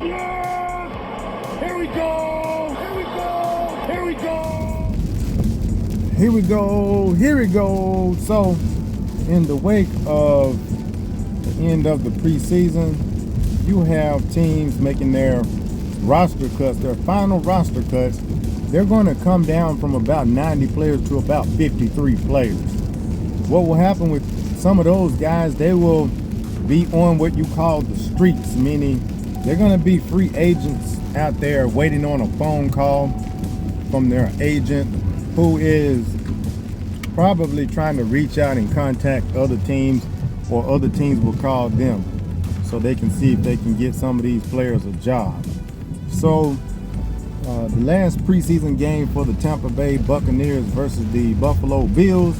Here we go! Here we go! Here we go! Here we go! Here we go! So, in the wake of the end of the preseason, you have teams making their roster cuts, their final roster cuts. They're going to come down from about 90 players to about 53 players. What will happen with some of those guys, they will be on what you call the streets, meaning they're going to be free agents out there waiting on a phone call from their agent who is probably trying to reach out and contact other teams, or other teams will call them so they can see if they can get some of these players a job. So the last preseason game for the Tampa Bay Buccaneers versus the Buffalo Bills,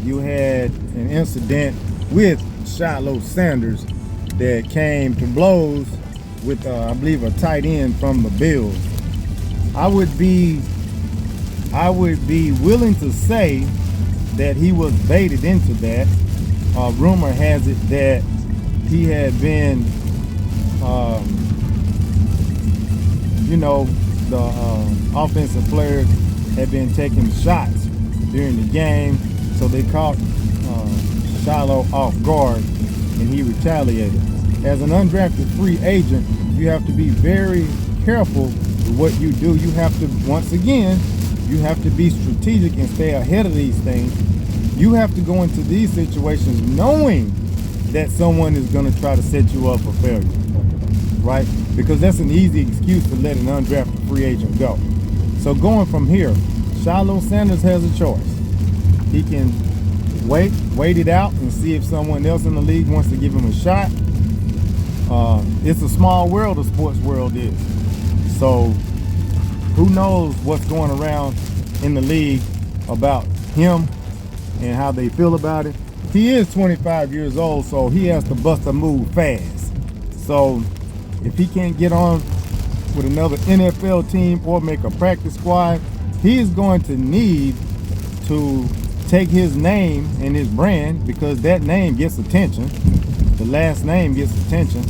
you had an incident with Shilo Sanders that came to blows with, I believe, a tight end from the Bills. I would be willing to say that he was baited into that. Rumor has it that he had been, the offensive players had been taking shots during the game, so they caught Shilo off guard and he retaliated. As an undrafted free agent, you have to be very careful with what you do. You have to, once again, you have to be strategic and stay ahead of these things. You have to go into these situations knowing that someone is going to try to set you up for failure, right? Because that's an easy excuse to let an undrafted free agent go. So going from here, Shilo Sanders has a choice. He can wait it out and see if someone else in the league wants to give him a shot. It's a small world, the sports world is. So who knows what's going around in the league about him and how they feel about it. He is 25 years old, so he has to bust a move fast. So if he can't get on with another NFL team or make a practice squad, he is going to need to take his name and his brand, because that name gets attention. The last name gets attention.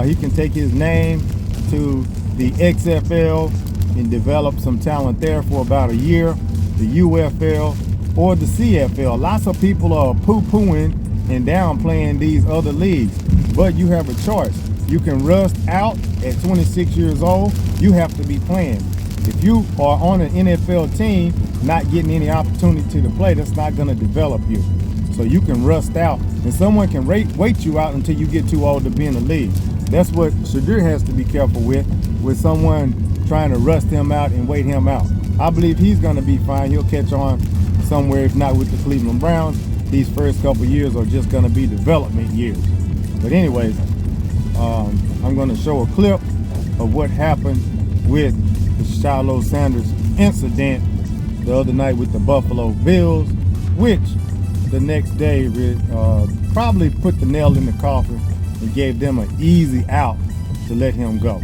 He can take his name to the XFL and develop some talent there for about a year, the UFL or the CFL. Lots of people are poo-pooing and downplaying these other leagues, but you have a choice. You can rust out at 26 years old. You have to be playing. If you are on an NFL team not getting any opportunity to play, that's not going to develop you. So you can rust out, and someone can wait you out until you get too old to be in the league. That's what Shedeur has to be careful with someone trying to rust him out and wait him out. I believe he's going to be fine. He'll catch on somewhere, if not with the Cleveland Browns. These first couple years are just going to be development years. But anyways, I'm going to show a clip of what happened with the Shilo Sanders incident the other night with the Buffalo Bills, which the next day probably put the nail in the coffin and gave them an easy out to let him go.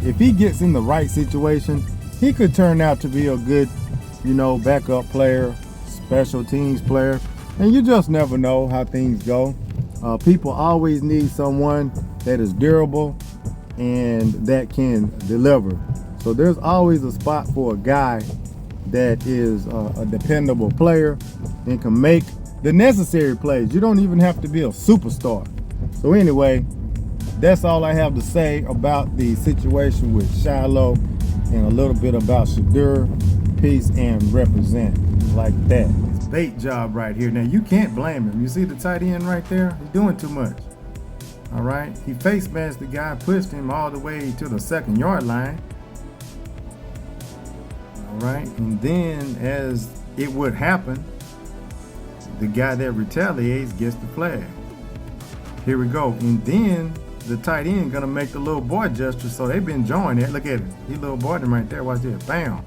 If he gets in the right situation, he could turn out to be a good, backup player, special teams player, and you just never know how things go. People always need someone that is durable and that can deliver. So there's always a spot for a guy that is a dependable player and can make the necessary plays. You don't even have to be a superstar. So anyway, that's all I have to say about the situation with Shilo and a little bit about Shedeur. Peace and represent, like that. It's bait job right here. Now you can't blame him. You see the tight end right there? He's doing too much. All right, he face masked the guy, pushed him all the way to the 2nd-yard line. All right, and then as it would happen, the guy that retaliates gets the flag. Here we go, and then the tight end gonna make the little boy gesture, so they've been joining it. Look at it, he little boy them right there. Watch this, bam.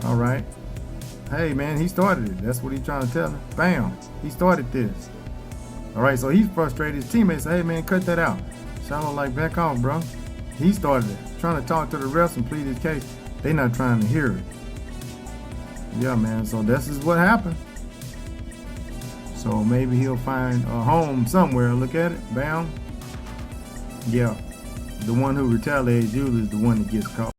All right, hey man, he started it. That's what he's trying to tell him. Bam, he started this. All right, so he's frustrated. His teammates say, hey man, cut that out. Shilo like, back off, bro. He started it, trying to talk to the refs and plead his case. They not trying to hear it. Yeah, man, so this is what happened. So maybe he'll find a home somewhere. Look at it, bam. Yeah, the one who retaliates usually is the one that gets caught.